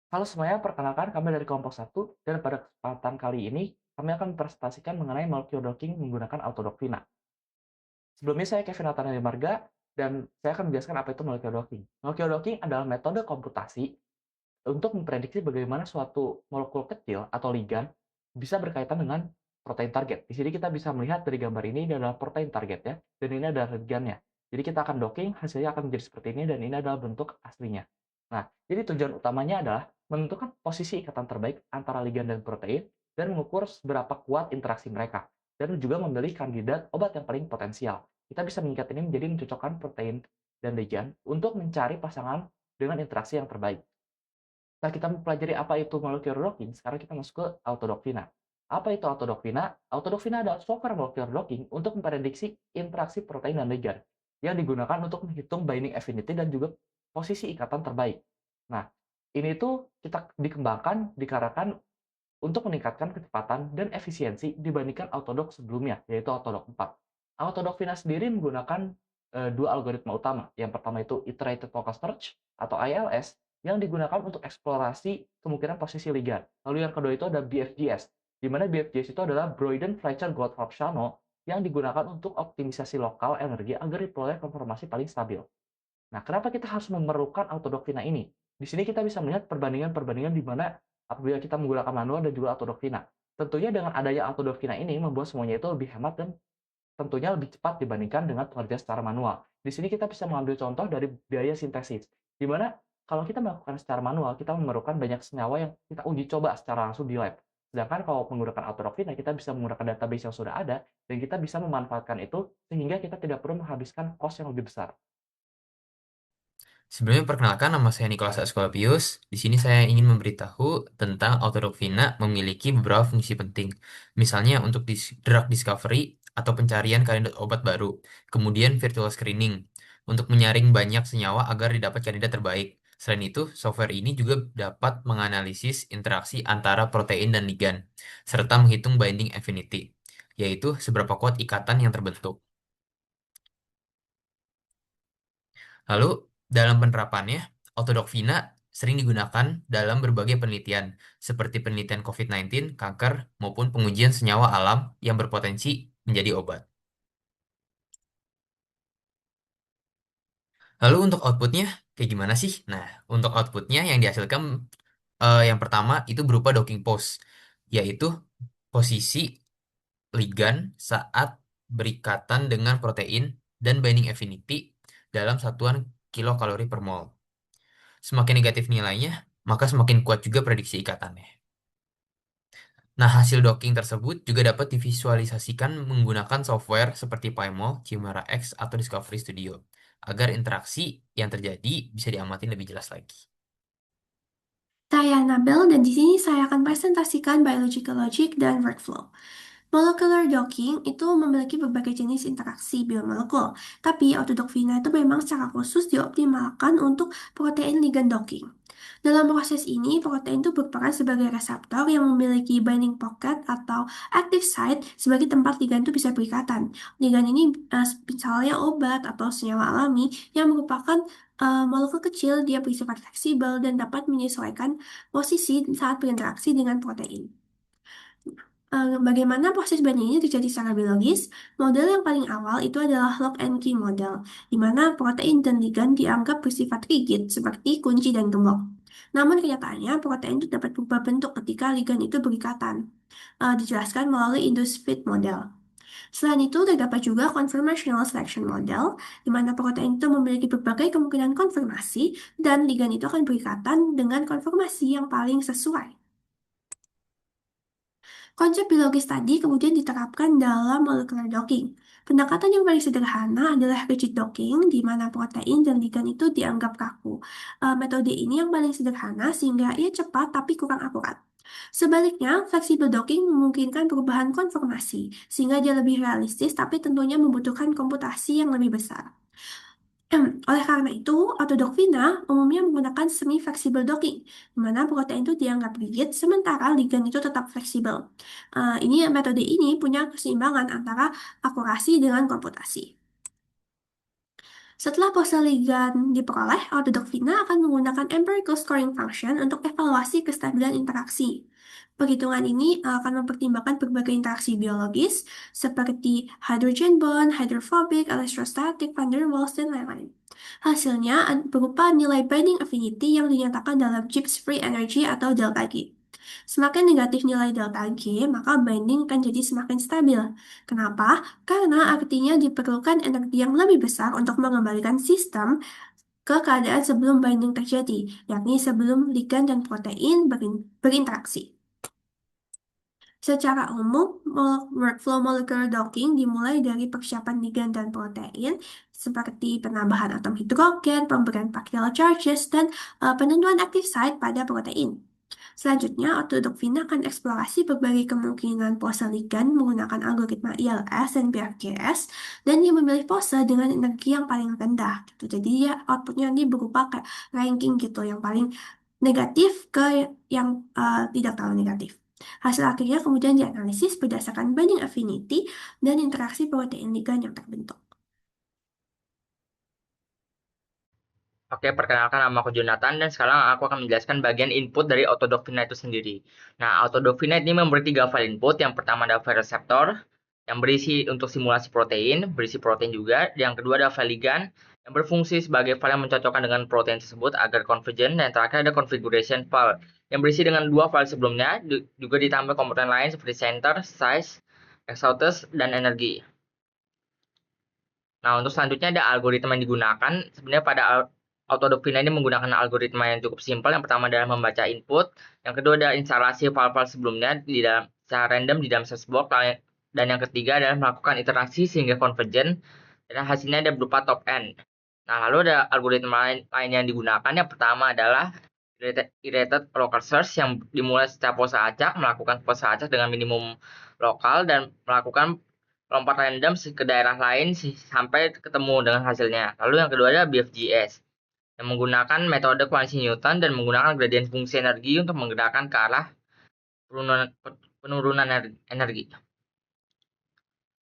Halo semuanya, perkenalkan kami dari kelompok satu dan pada kesempatan kali ini kami akan mempresentasikan mengenai molecular docking menggunakan autodoctina. Sebelumnya saya Kevin Natanael Marga dan saya akan menjelaskan apa itu molecular docking. Molecular docking adalah metode komputasi untuk memprediksi bagaimana suatu molekul kecil atau ligan bisa berkaitan dengan protein target. Di sini kita bisa melihat dari gambar ini adalah protein target ya, dan ini adalah ligannya. Jadi kita akan docking, hasilnya akan menjadi seperti ini dan ini adalah bentuk aslinya. Nah, jadi tujuan utamanya adalah menentukan posisi ikatan terbaik antara ligan dan protein dan mengukur seberapa kuat interaksi mereka dan juga memilih kandidat obat yang paling potensial. Kita bisa mengikat ini menjadi mencocokkan protein dan ligan untuk mencari pasangan dengan interaksi yang terbaik. Setelah kita mempelajari apa itu molecular docking, sekarang kita masuk ke autodoctina. Apa itu autodoctina? Autodoctina adalah software molecular docking untuk memprediksi interaksi protein dan ligan yang digunakan untuk menghitung binding affinity dan juga posisi ikatan terbaik. Nah, ini tuh kita dikembangkan dikarenakan untuk meningkatkan kecepatan dan efisiensi dibandingkan Autodoc sebelumnya, yaitu Autodoc 4. Autodoc Vina sendiri menggunakan dua algoritma utama. Yang pertama itu Iterated Focus Search atau ILS yang digunakan untuk eksplorasi kemungkinan posisi ligan. Lalu yang kedua itu ada BFGS, di mana BFGS itu adalah Broyden Fletcher Goldfarb Shano yang digunakan untuk optimisasi lokal energi agar diperoleh konformasi paling stabil. Nah, kenapa kita harus memerlukan autodoctrina ini? Di sini kita bisa melihat perbandingan-perbandingan di mana apabila kita menggunakan manual dan juga autodoctrina. Tentunya dengan adanya autodoctrina ini membuat semuanya itu lebih hemat dan tentunya lebih cepat dibandingkan dengan pengerjaan secara manual. Di sini kita bisa mengambil contoh dari biaya sintesis, di mana kalau kita melakukan secara manual, kita memerlukan banyak senyawa yang kita uji coba secara langsung di lab. Sedangkan kalau menggunakan autodoctrina, kita bisa menggunakan database yang sudah ada, dan kita bisa memanfaatkan itu sehingga kita tidak perlu menghabiskan cost yang lebih besar. Sebelumnya perkenalkan nama saya Nicholas Asclepius. Di sini saya ingin memberitahu tentang Autodocvina memiliki beberapa fungsi penting. Misalnya untuk drug discovery atau pencarian kandidat obat baru. Kemudian virtual screening untuk menyaring banyak senyawa agar didapat kandidat terbaik. Selain itu, software ini juga dapat menganalisis interaksi antara protein dan ligan, serta menghitung binding affinity, yaitu seberapa kuat ikatan yang terbentuk. Lalu, dalam penerapannya, Autodocvina sering digunakan dalam berbagai penelitian, seperti penelitian COVID-19, kanker, maupun pengujian senyawa alam yang berpotensi menjadi obat. Lalu untuk outputnya, kayak gimana sih? Nah, untuk outputnya yang dihasilkan yang pertama itu berupa docking pose, yaitu posisi ligan saat berikatan dengan protein dan binding affinity dalam satuan kilokalori per mol. Semakin negatif nilainya, maka semakin kuat juga prediksi ikatannya. Nah, hasil docking tersebut juga dapat divisualisasikan menggunakan software seperti PyMol, Chimera X, atau Discovery Studio, agar interaksi yang terjadi bisa diamati lebih jelas lagi. Saya Nabel dan di sini saya akan presentasikan biological logic dan workflow. Molecular docking itu memiliki berbagai jenis interaksi biomolekul, tapi autodocvina itu memang secara khusus dioptimalkan untuk protein ligand docking. Dalam proses ini, protein itu berperan sebagai reseptor yang memiliki binding pocket atau active site sebagai tempat ligand itu bisa berikatan. Ligand ini misalnya obat atau senyawa alami yang merupakan molekul kecil, dia bersifat fleksibel dan dapat menyesuaikan posisi saat berinteraksi dengan protein. Bagaimana proses banding ini terjadi secara biologis? Model yang paling awal itu adalah lock and key model, di mana protein dan ligan dianggap bersifat rigid seperti kunci dan gembok. Namun kenyataannya protein itu dapat berubah bentuk ketika ligan itu berikatan. Dijelaskan melalui induced fit model. Selain itu, terdapat juga conformational selection model, di mana protein itu memiliki berbagai kemungkinan konfirmasi dan ligan itu akan berikatan dengan konformasi yang paling sesuai. Konsep biologis tadi kemudian diterapkan dalam molecular docking. Pendekatan yang paling sederhana adalah rigid docking, di mana protein dan ligan itu dianggap kaku. Metode ini yang paling sederhana sehingga ia cepat tapi kurang akurat. Sebaliknya, flexible docking memungkinkan perubahan konformasi, sehingga dia lebih realistis tapi tentunya membutuhkan komputasi yang lebih besar. Oleh karena itu, autodocvina umumnya menggunakan semi-flexible docking, di mana protein itu dianggap rigid, sementara ligan itu tetap fleksibel. Metode ini punya keseimbangan antara akurasi dengan komputasi. Setelah pose ligand diperoleh, Autodocfina akan menggunakan empirical scoring function untuk evaluasi kestabilan interaksi. Perhitungan ini akan mempertimbangkan berbagai interaksi biologis seperti hydrogen bond, hydrophobic, electrostatic, van der Waals, dan lain-lain. Hasilnya berupa nilai binding affinity yang dinyatakan dalam Gibbs free energy atau delta G. Semakin negatif nilai delta G, maka binding akan jadi semakin stabil. Kenapa? Karena artinya diperlukan energi yang lebih besar untuk mengembalikan sistem ke keadaan sebelum binding terjadi, yakni sebelum ligan dan protein berinteraksi. Secara umum, workflow molecular docking dimulai dari persiapan ligan dan protein, seperti penambahan atom hidrogen, pemberian partial charges, dan penentuan active site pada protein. Selanjutnya, Autodocfina akan eksplorasi berbagai kemungkinan pose ligan menggunakan algoritma ILS dan PFGS, dan dia memilih pose dengan energi yang paling rendah. Gitu. Jadi ya outputnya ini berupa kayak ranking gitu, yang paling negatif ke yang tidak terlalu negatif. Hasil akhirnya kemudian dianalisis berdasarkan binding affinity dan interaksi protein ligan yang terbentuk. Oke, perkenalkan nama aku Jonathan dan sekarang aku akan menjelaskan bagian input dari Autodocfina itu sendiri. Nah, Autodocfina ini memberi 3 file input. Yang pertama ada file reseptor yang berisi untuk simulasi protein, berisi protein juga. Yang kedua ada file ligand yang berfungsi sebagai file yang mencocokkan dengan protein tersebut agar convergent. Dan terakhir ada configuration file yang berisi dengan 2 file sebelumnya, juga ditambah komponen lain seperti center, size, exhaustus, dan energi. Nah, untuk selanjutnya ada algoritma yang digunakan. Sebenarnya pada Autodocfina ini menggunakan algoritma yang cukup simpel. Yang pertama adalah membaca input, yang kedua adalah instalasi file-file sebelumnya di dalam secara random di dalam sesbox, dan yang ketiga adalah melakukan iterasi sehingga convergent, dan hasilnya ada berupa top end. Nah, lalu ada algoritma lain yang digunakan. Yang pertama adalah iterated local search yang dimulai secara pose acak, melakukan pose acak dengan minimum lokal dan melakukan lompat random ke daerah lain sampai ketemu dengan hasilnya. Lalu yang kedua adalah BFGS yang menggunakan metode kuantitas Newton dan menggunakan gradien fungsi energi untuk menggerakkan ke arah penurunan energi.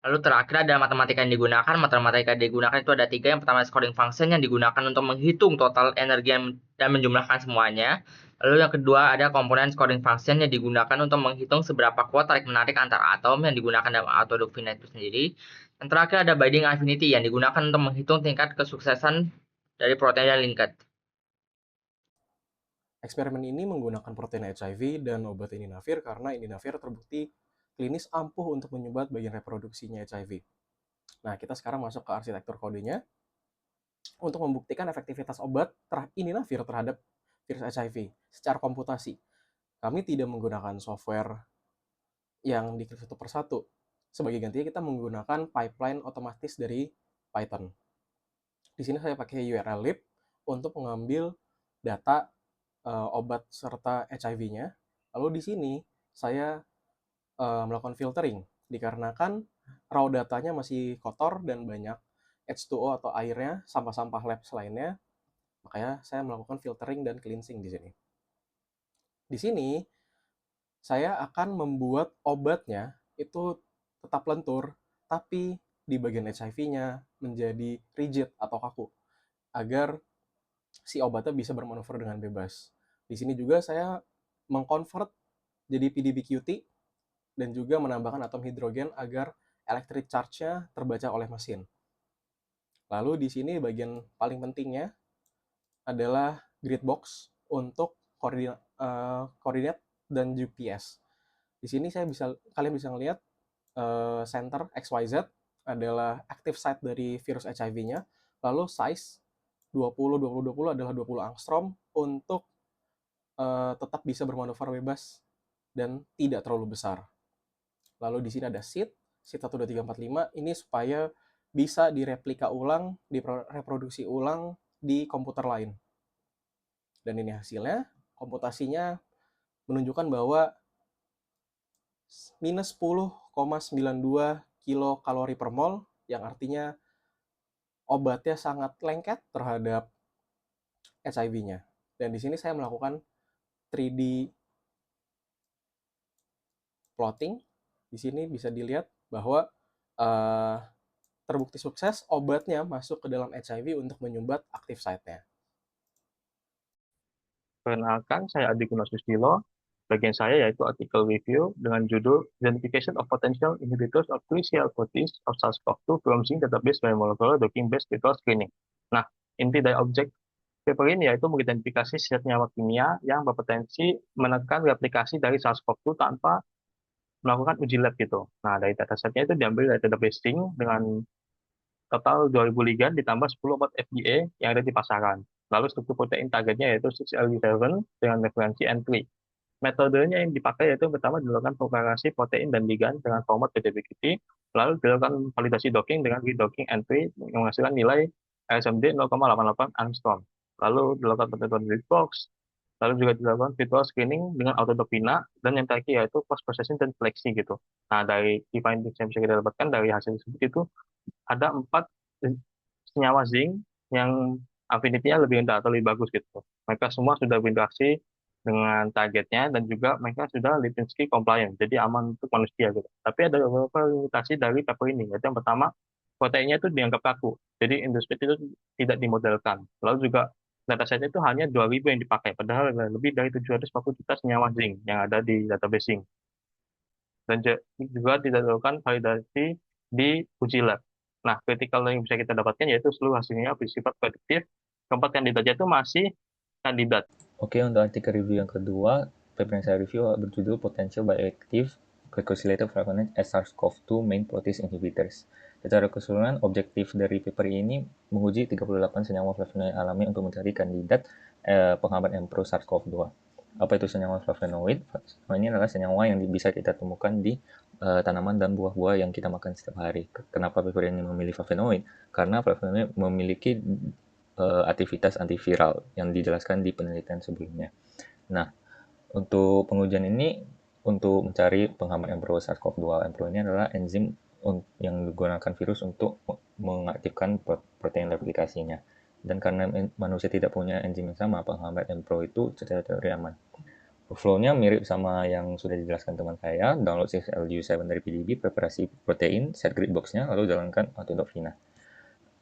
Lalu terakhir ada matematika yang digunakan. Matematika yang digunakan itu ada 3. Yang pertama scoring function yang digunakan untuk menghitung total energi dan menjumlahkan semuanya. Lalu yang kedua ada komponen scoring function yang digunakan untuk menghitung seberapa kuat tarik-menarik antara atom yang digunakan dalam Autodocfina itu sendiri. Dan terakhir ada binding affinity yang digunakan untuk menghitung tingkat kesuksesan dari protein yang linked. Eksperimen ini menggunakan protein HIV dan obat Infinavir karena Infinavir terbukti klinis ampuh untuk menyumbat bagian reproduksinya HIV. Nah, kita sekarang masuk ke arsitektur kodenya untuk membuktikan efektivitas obat Infinavir terhadap virus HIV secara komputasi. Kami tidak menggunakan software yang diklik satu persatu. Sebagai gantinya kita menggunakan pipeline otomatis dari Python. Di sini saya pakai URL lib untuk mengambil data obat serta HIV-nya. Lalu di sini saya melakukan filtering dikarenakan raw datanya masih kotor dan banyak H2O atau airnya, sampah-sampah labs lainnya. Makanya saya melakukan filtering dan cleansing di sini. Di sini saya akan membuat obatnya itu tetap lentur, tapi di bagian HIV-nya menjadi rigid atau kaku agar si obatnya bisa bermanuver dengan bebas. Di sini juga saya mengkonvert jadi PDB-QT dan juga menambahkan atom hidrogen agar electric charge-nya terbaca oleh mesin. Lalu di sini bagian paling pentingnya adalah grid box untuk koordinat dan GPS. Di sini kalian bisa melihat center XYZ adalah active site dari virus HIV-nya, lalu size 20 adalah 20 angstrom untuk tetap bisa bermanuver bebas dan tidak terlalu besar. Lalu di sini ada seed 12345 ini supaya bisa direplika ulang, direproduksi ulang di komputer lain. Dan ini hasilnya, komputasinya menunjukkan bahwa minus 10,92 kilokalori per mol, yang artinya obatnya sangat lengket terhadap HIV-nya. Dan di sini saya melakukan 3D plotting. Di sini bisa dilihat bahwa terbukti sukses, obatnya masuk ke dalam HIV untuk menyumbat active site-nya. Perkenalkan, saya Adi Gunawan Susilo. Bagian saya yaitu artikel review dengan judul Identification of Potential Inhibitors of Crucial Proteins of SARS-CoV-2 from Zinc Database by Molecular Docking-Based Virtual Screening. Nah, inti dari objek paper ini yaitu mengidentifikasi zat nyawa kimia yang berpotensi menekan replikasi dari SARS-CoV-2 tanpa melakukan uji lab gitu. Nah, dari datasetnya itu diambil dari database Zinc dengan total 2000 ligan ditambah 10 obat FDA yang ada di pasaran. Lalu struktur protein targetnya yaitu 6LU7 dengan referensi N3. Metodenya yang dipakai yaitu pertama dilakukan propagasi protein dan ligan dengan format PDB-QT, lalu dilakukan validasi docking dengan redocking N3 yang menghasilkan nilai RSMD 0,88 angstrom. Lalu dilakukan penentuan black box, lalu juga dilakukan virtual screening dengan autodopina, dan yang terakhir yaitu post processing dan seleksi gitu. Nah, dari key findings yang bisa kita dapatkan dari hasil tersebut itu ada 4 senyawa zinc yang affinity-nya lebih rendah atau lebih bagus gitu. Mereka semua sudah berinteraksi dengan targetnya dan juga mereka sudah Lipinski compliant, jadi aman untuk manusia gitu. Tapi ada beberapa limitasi dari paper ini, yaitu yang pertama, proteinnya itu dianggap kaku, jadi industri itu tidak dimodelkan. Lalu juga datasetnya itu hanya 2000 yang dipakai, padahal ada lebih dari 740 juta senyawa zinc yang ada di database zinc. Dan juga tidak dilakukan validasi di uji lab. Nah, critical yang bisa kita dapatkan yaitu seluruh hasilnya bersifat prediktif. Keempat kandidatnya itu masih kandidat. Oke, untuk artikel review yang kedua, paper yang saya review berjudul Potential Bioactive Glycosylated Flavonoid as SARS-CoV-2 Main Protease Inhibitors. Secara keseluruhan, objektif dari paper ini menguji 38 senyawa flavonoid alami untuk mencari kandidat penghambat Mpro SARS-CoV-2. Apa itu senyawa flavonoid? Ini adalah senyawa yang bisa kita temukan di tanaman dan buah-buah yang kita makan setiap hari. Kenapa paper ini memilih flavonoid? Karena flavonoid memiliki aktivitas antiviral yang dijelaskan di penelitian sebelumnya. Nah, untuk pengujian ini untuk mencari penghambat Mpro SARS-CoV-2. Mpro ini adalah enzim yang digunakan virus untuk mengaktifkan protein replikasinya. Dan karena manusia tidak punya enzim yang sama, penghambat Mpro itu secara teori aman. Workflow-nya mirip sama yang sudah dijelaskan teman saya. Download 6LU7 dari PDB, preparasi protein, set grid box-nya, lalu jalankan autodopina.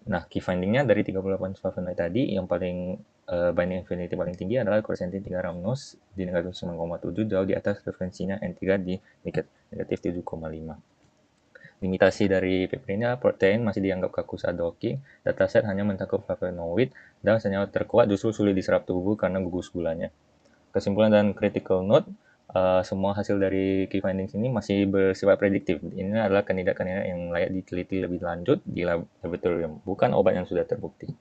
Nah, key finding-nya dari 38 flavonoid tadi, yang paling binding affinity paling tinggi adalah quercetin 3 rhamnose di negatif 9,7, jauh di atas referensinya N3 di negatif 7,5. Limitasi dari paper ini protein masih dianggap kaku saat docking, dataset hanya mencakup flavonoid, dan senyawa terkuat justru sulit diserap tubuh karena gugus gulanya. Kesimpulan dan critical note, semua hasil dari key findings ini masih bersifat prediktif. Ini adalah kandidat-kandidat yang layak diteliti lebih lanjut di laboratorium, bukan obat yang sudah terbukti.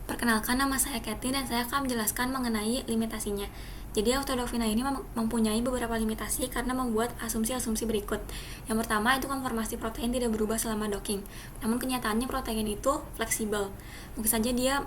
Perkenalkan, nama saya Kathy dan saya akan menjelaskan mengenai limitasinya. Jadi autodopina ini mempunyai beberapa limitasi karena membuat asumsi-asumsi berikut. Yang pertama itu konformasi protein tidak berubah selama docking. Namun kenyataannya protein itu fleksibel. Mungkin saja dia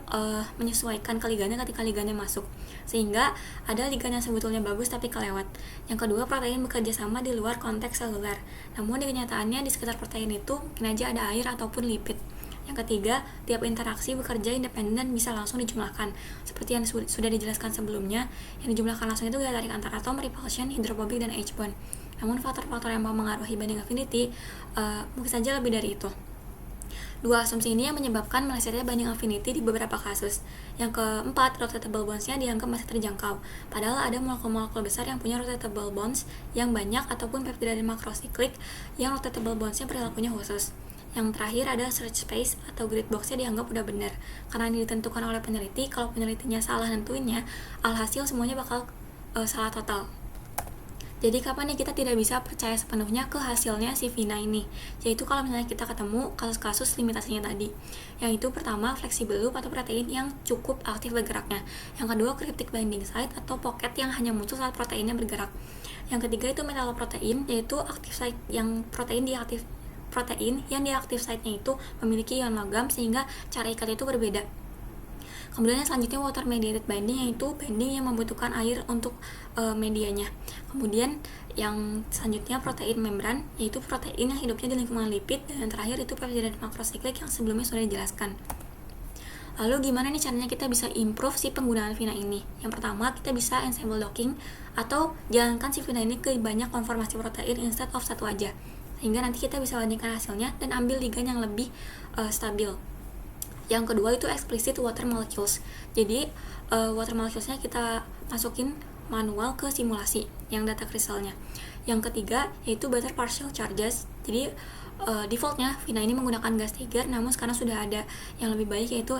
menyesuaikan ke ligannya ketika ligannya masuk. Sehingga ada ligan yang sebetulnya bagus tapi kelewat. Yang kedua, protein bekerja sama di luar konteks seluler. Namun di kenyataannya di sekitar protein itu mungkin aja ada air ataupun lipid. Yang ketiga, tiap interaksi bekerja independen dan bisa langsung dijumlahkan. Seperti yang sudah dijelaskan sebelumnya, yang dijumlahkan langsung itu gaya tarik antar atom, repulsion, hidrofobik, dan H-bond. Namun faktor-faktor yang mempengaruhi binding affinity mungkin saja lebih dari itu. Dua asumsi ini yang menyebabkan melesetnya binding affinity di beberapa kasus. Yang keempat, rotatable bonds-nya dianggap masih terjangkau. Padahal ada molekul-molekul besar yang punya rotatable bonds yang banyak ataupun peptida dan makrosiklik yang rotatable bonds-nya perilakunya khusus. Yang terakhir ada search space atau grid box-nya dianggap udah benar. Karena ini ditentukan oleh peneliti, kalau penelitinya salah nentuinnya, alhasil semuanya bakal salah total. Jadi kapan nih kita tidak bisa percaya sepenuhnya ke hasilnya si Vina ini? Yaitu kalau misalnya kita ketemu kasus-kasus limitasinya tadi. Yang itu pertama, flexible loop atau protein yang cukup aktif bergeraknya. Yang kedua, cryptic binding site atau pocket yang hanya muncul saat proteinnya bergerak. Yang ketiga itu metalloprotein, yaitu active site yang protein yang di active site-nya itu memiliki ion logam sehingga cara ikat itu berbeda. Kemudian yang selanjutnya water mediated binding, yaitu binding yang membutuhkan air untuk medianya. Kemudian yang selanjutnya protein membran, yaitu protein yang hidupnya di lingkungan lipid, dan yang terakhir itu peptida dan makrosiklik yang sebelumnya sudah dijelaskan. Lalu gimana nih caranya kita bisa improve si penggunaan Vina ini? Yang pertama, kita bisa ensemble docking atau jalankan si Vina ini ke banyak konformasi protein instead of satu aja. sehingga nanti kita bisa bandingkan hasilnya dan ambil ligand yang lebih stabil. Yang kedua itu explicit water molecules. Jadi water moleculesnya kita masukin manual ke simulasi yang data kristalnya. Yang ketiga yaitu butter partial charges. Jadi defaultnya Vina ini menggunakan gas tiger, namun sekarang sudah ada yang lebih baik yaitu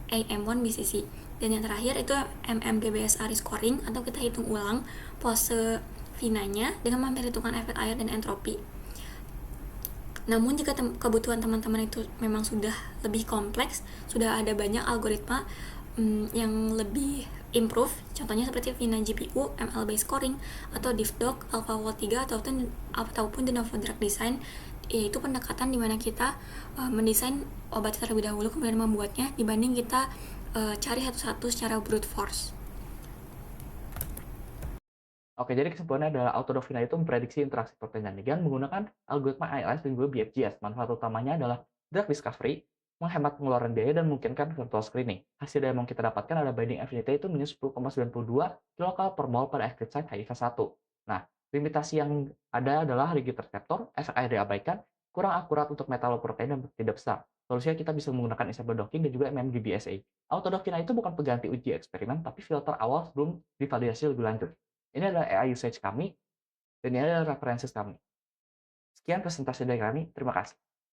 AM1 BCC. Dan yang terakhir itu MMGBSR scoring, atau kita hitung ulang pose Vinanya dengan memperhitungkan efek air dan entropi. Namun jika kebutuhan teman-teman itu memang sudah lebih kompleks, sudah ada banyak algoritma yang lebih improve, contohnya seperti Vina GPU, MLB scoring, atau DiffDock, AlphaFold 3, ataupun de novo drug design, yaitu pendekatan di mana kita mendesain obat terlebih dahulu kemudian membuatnya, dibanding kita cari satu-satu secara brute force. Oke, jadi kesimpulannya adalah AutoDoc-Vina itu memprediksi interaksi protein dan ligand menggunakan algoritma ILS dan juga BFGS. Manfaat utamanya adalah drug discovery, menghemat pengeluaran biaya, dan memungkinkan virtual screening. Hasil yang mau kita dapatkan ada binding affinity itu minus 10,92 kilokal per mol pada active site HIV1. Nah, limitasi yang ada adalah rigid reseptor, efek air diabaikan, kurang akurat untuk metaloprotein dan tidak besar. Solusinya kita bisa menggunakan Isabel docking dan juga MMGBSA. AutoDoc-Vina itu bukan pengganti uji eksperimen, tapi filter awal sebelum divalidasi lebih lanjut. Ini adalah AI usage kami, dan ini adalah referensi kami. Sekian presentasi dari kami, terima kasih.